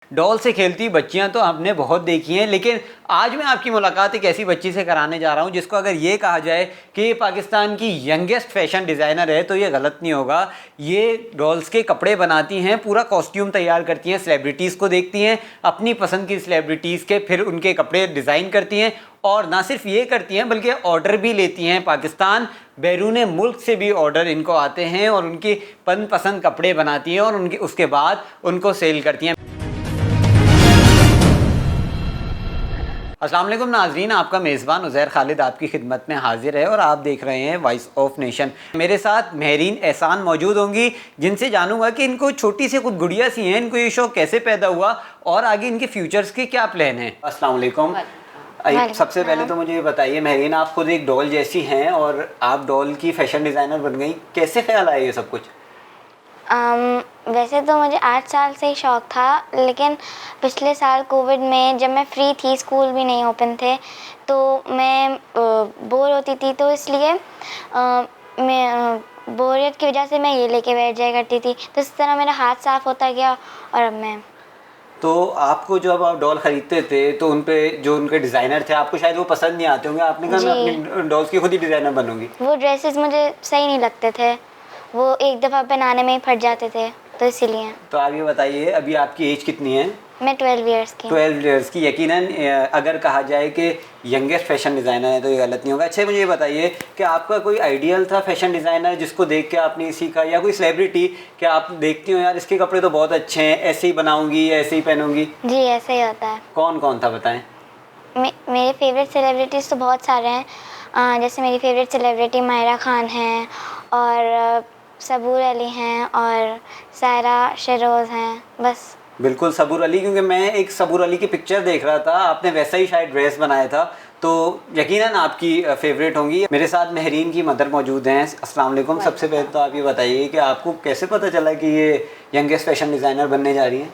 Doll से खेलती बच्चियां तो हमने बहुत देखी हैं, लेकिन आज मैं आपकी मुलाकात एक ऐसी बच्ची से कराने जा रहा हूं जिसको अगर ये कहा जाए कि ये पाकिस्तान की यंगेस्ट फैशन डिज़ाइनर है तो ये गलत नहीं होगा। ये डॉल्स के कपड़े बनाती हैं, पूरा कॉस्ट्यूम तैयार करती हैं, सेलिब्रिटीज़ को देखती हैं, अपनी पसंद की सेलिब्रिटीज़ के फिर उनके कपड़े डिज़ाइन करती हैं, और ना सिर्फ ये करती हैं बल्कि ऑर्डर भी लेती हैं। पाकिस्तान बैरून मुल्क से भी ऑर्डर इनको आते हैं और उनकी पसंद कपड़े बनाती हैं और उनके उसके बाद उनको सेल करती हैं। अस्सलाम वालेकुम नाज़रीन, आपका मेज़बान उज़ैर खालिद आपकी खिदमत में हाजिर है और आप देख रहे हैं वॉइस ऑफ नेशन। मेरे साथ महरीन एहसान मौजूद होंगी, जिनसे जानूंगा कि इनको छोटी सी खुद गुड़िया सी हैं, इनको ये शौक़ कैसे पैदा हुआ और आगे इनके फ्यूचर्स के क्या प्लान हैं। अस्सलाम वालेकुम। सबसे पहले तो मुझे ये बताइए महरीन, आप खुद एक डॉल जैसी हैं और आप डॉल की फ़ैशन डिज़ाइनर बन गई, कैसे ख्याल आया ये सब कुछ? वैसे तो मुझे 8 साल से ही शौक़ था, लेकिन पिछले साल कोविड में जब मैं फ्री थी, स्कूल भी नहीं ओपन थे, तो मैं बोर होती थी, तो इसलिए मैं बोरियत की वजह से मैं ये लेके बैठ जाया करती थी, तो इस तरह मेरा हाथ साफ़ होता गया। और अब मैं तो आपको जब आप डॉल ख़रीदते थे तो उन पे जो उनके डिज़ाइनर थे आपको शायद वो पसंद नहीं आते होंगे, आपने कहा मैं अपनी डॉल्स की खुद ही डिज़ाइनर बनूंगी। वो ड्रेसेस मुझे सही नहीं लगते थे, वो एक दफ़ा बनाने में ही फट जाते थे, तो इसीलिए। तो आप ये बताइए, अभी आपकी एज कितनी है? मैं 12 ईयर्स की। 12 ईयर्स की। यकीनन अगर कहा जाए कि यंगेस्ट फैशन डिज़ाइनर है तो ये गलत नहीं होगा। अच्छा मुझे ये बताइए कि आपका कोई आइडियल था फैशन डिज़ाइनर जिसको देख के आपने सीखा, या कोई सेलिब्रिटी कि आप देखती हो यार इसके कपड़े तो बहुत अच्छे हैं, ऐसे ही बनाऊंगी, ऐसे ही पहनूंगी? जी ऐसे ही होता है। कौन कौन था बताएं। मेरे फेवरेट सेलिब्रिटीज़ तो बहुत सारे हैं, जैसे मेरी फेवरेट सेलिब्रिटी मायरा खान हैं, और सबूर अली हैं, और सायरा शहरोज़ हैं, बस। बिल्कुल सबूर अली, क्योंकि मैं एक सबूर अली की पिक्चर देख रहा था, आपने वैसा ही शायद ड्रेस बनाया था, तो यकीनन आपकी फेवरेट होंगी। मेरे साथ महरीन की मदर मौजूद हैं। अस्सलाम वालेकुम। सबसे पहले तो आप ये बताइए कि आपको कैसे पता चला कि ये यंगेस्ट फैशन डिज़ाइनर बनने जा रही हैं?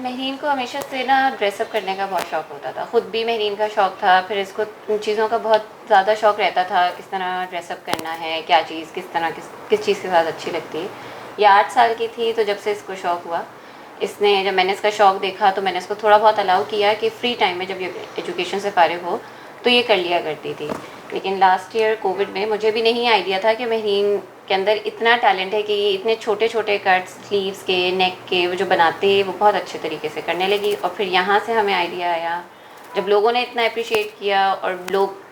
महरीन को हमेशा से ना ड्रेसअप करने का बहुत शौक़ होता था, ख़ुद भी महरीन का शौक़ था, फिर इसको इन चीज़ों का बहुत ज़्यादा शौक़ रहता था, किस तरह ड्रेसअप करना है, क्या चीज़ किस तरह किस चीज़ के साथ अच्छी लगती है। ये 8 साल की थी तो जब से इसको शौक़ हुआ, जब मैंने इसका शौक़ देखा तो मैंने इसको थोड़ा बहुत अलाउ किया कि फ्री टाइम में जब ये एजुकेशन से फारिग हो तो ये कर लिया करती थी। लेकिन लास्ट ईयर कोविड में मुझे भी नहीं आइडिया था कि महरीन के अंदर इतना टैलेंट है कि ये इतने छोटे छोटे कट्स स्लीव्स के, नेक के वो जो बनाते हैं वो बहुत अच्छे तरीके से करने लगी। और फिर यहाँ से हमें आइडिया आया, जब लोगों ने इतना अप्रिशिएट किया और लोग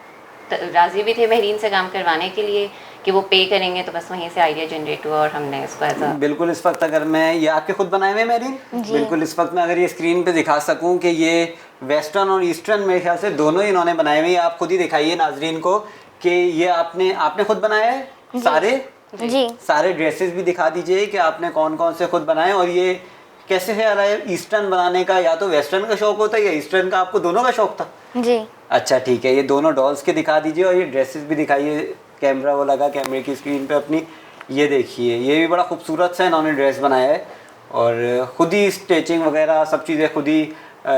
राज़ी भी थे महरीन से काम करवाने के लिए कि वो पे करेंगे, तो बस वहीं से आइडिया जनरेट हुआ और हमने इसको ऐसा। बिल्कुल इस वक्त अगर मैं ये आपके खुद बनाए हुए महरीन, बिल्कुल इस वक्त मैं अगर ये स्क्रीन पे दिखा सकूं कि ये वेस्टर्न और ईस्टर्न मेरे ख्याल से दोनों ही इन्होंने बनाए हुए। आप खुद ही दिखाइए नाजरीन को कि ये आपने खुद बनाया है सारे? जी। सारे ड्रेसेस भी दिखा दीजिए कि आपने कौन कौन से खुद बनाए, और ये कैसे ख्याल आया ईस्टर्न बनाने का? या तो वेस्टर्न का शौक होता है या ईस्टर्न का, आपको दोनों का शौक था? जी। अच्छा ठीक है, ये दोनों डॉल्स के दिखा दीजिए और ये ड्रेसेस भी दिखाइए। कैमरा वो लगा कैमरे की स्क्रीन पे अपनी, ये देखिए ये भी बड़ा खूबसूरत सा इन्होंने ड्रेस बनाया है और ख़ुद ही स्टिचिंग वगैरह सब चीज़ें खुद ही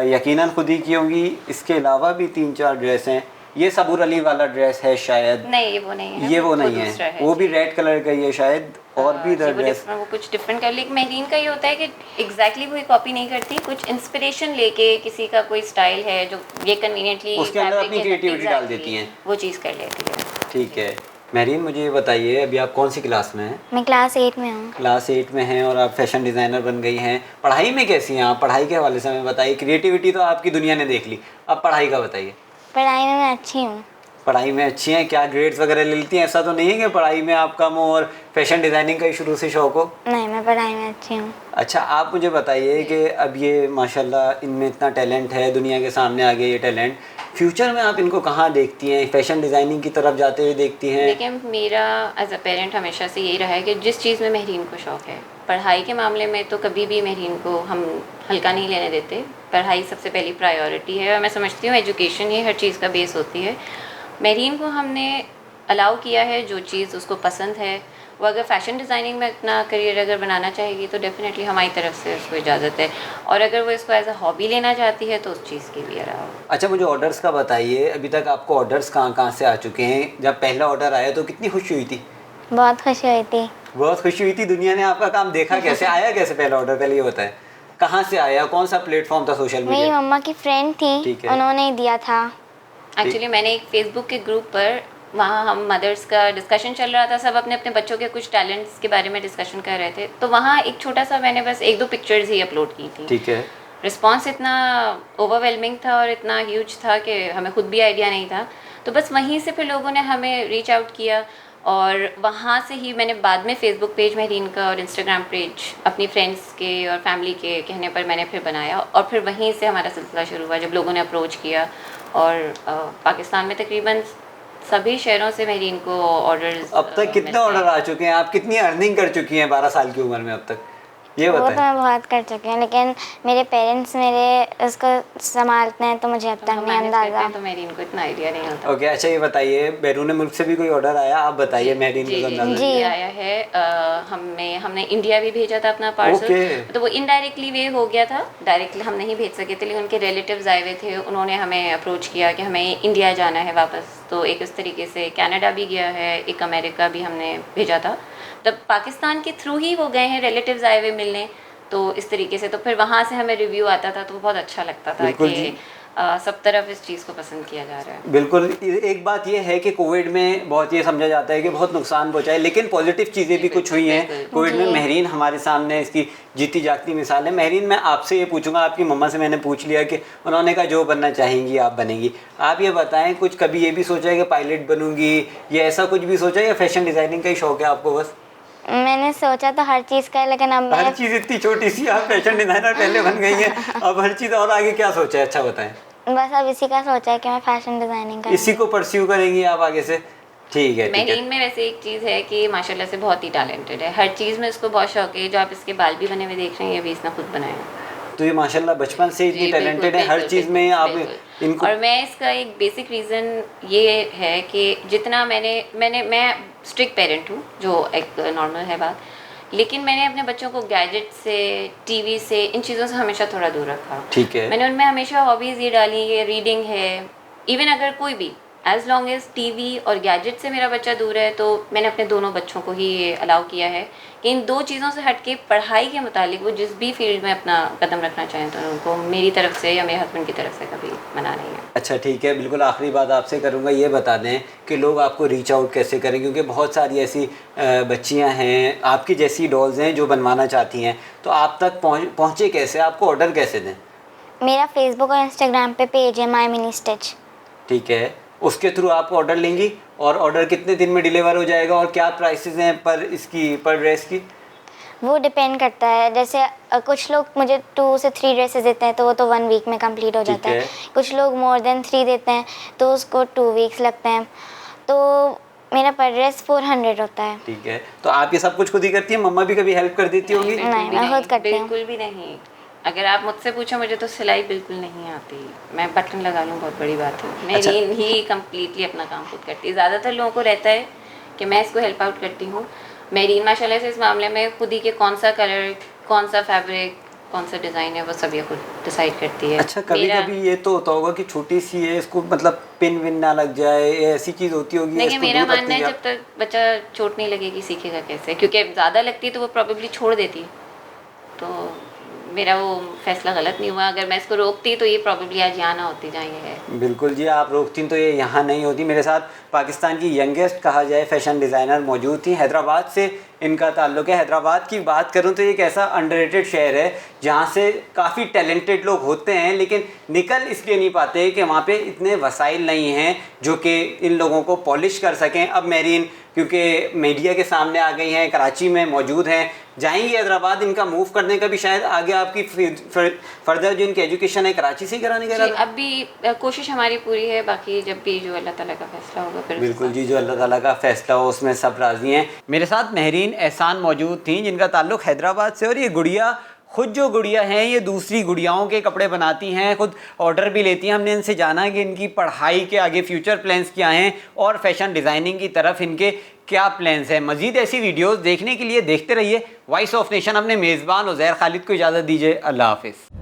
यकीनन खुद ही की होंगी। इसके अलावा भी 3-4 ड्रेस हैं। ये सबूर अली वाला ड्रेस है शायद? नहीं ये वो नहीं है, ये वो नहीं है, वो भी रेड कलर का ही है शायद। और भी इधर ड्रेस वो कुछ डिफरेंट कर, लेकिन महरीन का ये होता है कि एग्जैक्टली वही कॉपी नहीं करती, कुछ इंस्पिरेशन लेके किसी का कोई स्टाइल है जो ये कन्वीनियंटली उसके अंदर अपनी क्रिएटिविटी डाल देती हैं, वो चीज़ कर लेती है। ठीक है महरीन, मुझे ये बताइए अभी आप कौन सी क्लास में हैं? मैं क्लास 8 में हूँ। क्लास 8 में हैं और आप फैशन डिज़ाइनर बन गई हैं। पढ़ाई में कैसी हैं आप? पढ़ाई के हवाले से हमें बताइए। क्रिएटिविटी तो आपकी दुनिया ने देख ली, अब पढ़ाई का बताइए। पढ़ाई में मैं अच्छी हूँ। पढ़ाई में अच्छी हैं? क्या ग्रेड्स वगैरह ले लेती हैं? ऐसा तो नहीं है कि पढ़ाई में आप कम हो और फैशन डिज़ाइनिंग का ही शुरू से शौक़ हो? नहीं, मैं पढ़ाई में अच्छी हूँ। अच्छा आप मुझे बताइए कि अब ये माशाल्लाह इनमें इतना टैलेंट है, दुनिया के सामने आ गया ये टैलेंट, फ्यूचर में आप इनको कहाँ देखती हैं? फैशन डिज़ाइनिंग की तरफ जाते हुए देखती हैं? लेकिन मेरा एज अ पेरेंट हमेशा से यही रहा है कि जिस चीज़ में महरीन को शौक़ है, पढ़ाई के मामले में तो कभी भी महरीन को हम हल्का नहीं लेने देते। पढ़ाई सबसे पहली प्रायोरिटी है और मैं समझती हूँ एजुकेशन ही हर चीज़ का बेस होती है। महरीन को हमने अलाउ किया है, जो चीज़ उसको पसंद है, वो अगर फ़ैशन डिज़ाइनिंग में अपना करियर अगर बनाना चाहेगी तो डेफ़िनेटली हमारी तरफ से उसको इजाज़त है, और अगर वो इसको एज अ हॉबी लेना चाहती है तो उस चीज़ की भी अलाउ। अच्छा मुझे ऑर्डर्स का बताइए, अभी तक आपको ऑर्डर्स कहाँ कहाँ से आ चुके हैं? जब पहला ऑर्डर आया तो कितनी खुशी हुई थी? बहुत खुशी हुई थी। बहुत खुशी हुई थी। दुनिया ने आपका काम देखा कैसे? आया कैसे पहला ऑर्डर? पहले ये बताएं कहाँ से आया, कौन सा प्लेटफॉर्म था सोशल मेरी मीडिया? मम्मा की फ्रेंड थी, ठीक है। उन्होंने ही दिया था। एक्चुअली मैंने एक फेसबुक के ग्रुप पर, वहाँ हम मदर्स का डिस्कशन चल रहा था, सब अपने अपने बच्चों के कुछ टैलेंट्स के बारे में डिस्कशन कर रहे थे, तो वहाँ एक छोटा सा मैंने बस 1-2 पिक्चर्स ही अपलोड की थी। ठीक है। रिस्पॉन्स इतना ओवरवेलमिंग था और इतना ह्यूज था कि हमें खुद भी आइडिया नहीं था, तो बस वहीं से फिर लोगों ने हमें रीच आउट किया, और वहाँ से ही मैंने बाद में फेसबुक पेज मेहरीन का और इंस्टाग्राम पेज अपनी फ्रेंड्स के और फैमिली के कहने पर मैंने फिर बनाया, और फिर वहीं से हमारा सिलसिला शुरू हुआ जब लोगों ने अप्रोच किया। और पाकिस्तान में तकरीबन सभी शहरों से मेहरीन को ऑर्डर्स। अब तक कितने ऑर्डर आ चुके हैं? आप कितनी अर्निंग कर चुकी हैं 12 साल की उम्र में अब तक, ये वो तो बताएं। मैं बहुत कर चुकी हूँ, लेकिन मेरे पेरेंट्स मेरे उसको संभालते हैं तो मुझे अब तक नहीं मैनेज करते अंदाज़ा। हैं, तो मेहरीन को इतना आइडिया नहीं होता। ओके, अच्छा ये बताइए, बैरून मुल्क से भी कोई ऑर्डर आया? आप बताइए मेहरीन जी को जी अंदाज़ा। जी आया है। हमने इंडिया भी भेजा था अपना पार्सल। ओके। तो वो इनडायरेक्टली वे हो गया था, डायरेक्टली हम नहीं भेज सके थे, लेकिन उनके रिलेटिव्स आए हुए थे, उन्होंने हमें अप्रोच किया कि हमें इंडिया जाना है वापस। तो एक इस तरीके से कनाडा भी गया है, एक अमेरिका भी हमने भेजा था। तब पाकिस्तान के थ्रू ही वो गए हैं, रिलेटिव्स आए हुए मिलने, तो इस तरीके से। तो फिर वहाँ से हमें रिव्यू आता था, तो बहुत अच्छा लगता था बिल्कुल कि जी। सब तरफ इस चीज़ को पसंद किया जा रहा है। बिल्कुल। एक बात ये है कि कोविड में बहुत ये समझा जाता है कि बहुत नुकसान पहुंचा है, लेकिन पॉजिटिव चीज़ें भी कुछ हुई हैं बिल्कुल। कोविड में। जी। मेहरीन हमारे सामने इसकी जीती जागती मिसाल है। मेहरीन, मैं आपसे ये पूछूंगा, आपकी मम्मा से मैंने पूछ लिया कि उन्होंने कहा जो बनना चाहेंगी आप बनेंगी। आप ये बताएं, कुछ कभी ये भी सोचा है कि पायलट बनूंगी, या ऐसा कुछ भी सोचा है, या फैशन डिज़ाइनिंग का ही शौक है आपको बस? मैंने सोचा तो हर चीज़ का है, लेकिन अब हर मैं चीज़ इतनी छोटी सी, आप फैशन डिज़ाइनर पहले बन गई हैं, अब हर चीज़। और आगे क्या सोचा है, अच्छा बताएं। बस अब इसी का सोचा है कि मैं फैशन डिज़ाइनिंग करूँ। इसी को परस्यू करेंगी आप आगे से? ठीक है, ठीक है। मेहरीन में वैसे एक चीज़ है कि माशाल्लाह से बहुत ही टैलेंटेड है, हर चीज़ में इसको बहुत शौक है। जो आप इसके बाल भी बने हुए देख रहे हैं, ये भी इसने खुद बनाए हैं। तो ये माशाल्लाह बचपन से इतनी जी, टैलेंटेड है, हर बिल्कुल, चीज़ में आप बिल्कुल। इनको। और मैं इसका एक बेसिक रीज़न ये है कि जितना मैं स्ट्रिक्ट पेरेंट हूँ, जो एक नॉर्मल है बात, लेकिन मैंने अपने बच्चों को गैजेट से, टीवी से, इन चीज़ों से हमेशा थोड़ा दूर रखा। ठीक है। मैंने उनमें हमेशा हॉबीज़ ये डाली, ये रीडिंग है, इवन अगर कोई भी, एज लॉन्ग एज टीवी और गैजेट से मेरा बच्चा दूर है, तो मैंने अपने दोनों बच्चों को ही ये अलाउ किया है कि इन दो चीज़ों से हट के पढ़ाई के मुतालिक वो जिस भी फील्ड में अपना कदम रखना चाहें, तो उनको मेरी तरफ से या मेरे हस्बैंड की तरफ से कभी मना नहीं है। अच्छा ठीक है, बिल्कुल आखिरी बात आपसे करूँगा, ये बता दें कि लोग आपको रीच आउट कैसे करें, क्योंकि बहुत सारी ऐसी बच्चियाँ हैं आपकी जैसी डॉल्स हैं जो बनवाना चाहती हैं, तो आप तक पहुँचे कैसे, आपको ऑर्डर कैसे दें? मेरा फेसबुक और इंस्टाग्राम पे पेज है माई मिनी स्टिच। ठीक है, उसके थ्रू आप ऑर्डर लेंगी, और ऑर्डर कितने दिन में डिलीवर हो जाएगा, और क्या प्राइसेस हैं पर ड्रेस की? वो डिपेंड करता है, जैसे कुछ लोग मुझे 2 से 3 ड्रेसेस देते हैं, तो वो तो 1 वीक में कंप्लीट हो जाता है। कुछ लोग मोर देन 3 देते हैं, तो उसको 2 वीक्स लगते हैं। तो मेरा पर ड्रेस 400 होता है। ठीक है, तो आप ये सब कुछ खुद ही करती हैं? मम्मा भी कभी हेल्प कर देती होंगी? नहीं, मैं खुद करती हूँ। बिल्कुल भी नहीं। अगर आप मुझसे पूछो, मुझे तो सिलाई बिल्कुल नहीं आती, मैं बटन लगा लूँ बहुत बड़ी बात है। अच्छा। मेरी ही कम्प्लीटली अपना काम खुद करती है। ज़्यादातर लोगों को रहता है कि मैं इसको हेल्प आउट करती हूँ। मेरी माशाल्लाह से इस मामले में खुद ही के कौन सा कलर, कौन सा फैब्रिक, कौन सा डिज़ाइन है, वो सब ये खुद डिसाइड करती है। अच्छा, कभी कभी ये तो होता होगा कि छोटी सी है, इसको मतलब पिन विन ना लग जाए, ऐसी चीज़ होती होगी? देखिए, इसको मेरा दूर मानना रखती है हैं जब तक बच्चा चोट नहीं लगेगी सीखेगा कैसे, क्योंकि ज़्यादा लगती है तो वो प्रॉबेबली छोड़ देती। तो मेरा वो फैसला गलत नहीं हुआ, अगर मैं इसको रोकती तो ये प्रॉबेबली आज यहाँ ना होती जहाँ ये है। बिल्कुल जी, आप रोकती तो ये यहाँ नहीं होती। मेरे साथ पाकिस्तान की यंगेस्ट कहा जाए फैशन डिज़ाइनर मौजूद थी, हैदराबाद से इनका ताल्लुक़ है। हैदराबाद की बात करूँ तो ये एक ऐसा अंडररेटेड शहर है जहाँ से काफ़ी टैलेंटेड लोग होते हैं, लेकिन निकल इसलिए नहीं पाते कि वहाँ पे इतने वसाइल नहीं हैं जो कि इन लोगों को पॉलिश कर सकें। अब मेहरीन क्योंकि मीडिया के सामने आ गई हैं, कराची में मौजूद हैं, जाएंगी हैदराबाद, इनका मूव करने का भी शायद आगे आपकी फर्दर जो इनकी एजुकेशन है कराची से ही कराने का इरादा? अब भी कोशिश हमारी पूरी है, बाकी जब भी जो अल्लाह ताला का फैसला होगा फिर। बिल्कुल जी, जो अल्लाह ताला का फैसला हो उसमें सब राज़ी हैं। मेरे साथ मेहरीन एहसान मौजूद थी जिनका ताल्लुक़ हैदराबाद से, और ये गुड़िया खुद जो गुड़िया हैं ये दूसरी गुड़ियाओं के कपड़े बनाती हैं, खुद ऑर्डर भी लेती हैं। हमने इनसे जाना कि इनकी पढ़ाई के आगे फ्यूचर प्लान्स क्या हैं और फैशन डिज़ाइनिंग की तरफ इनके क्या प्लान्स हैं। मज़ीद ऐसी वीडियोस देखने के लिए देखते रहिए वॉइस ऑफ नेशन। अपने मेज़बान उज़ैर खालिद को इजाज़त दीजिए, अल्लाह हाफ़िज़।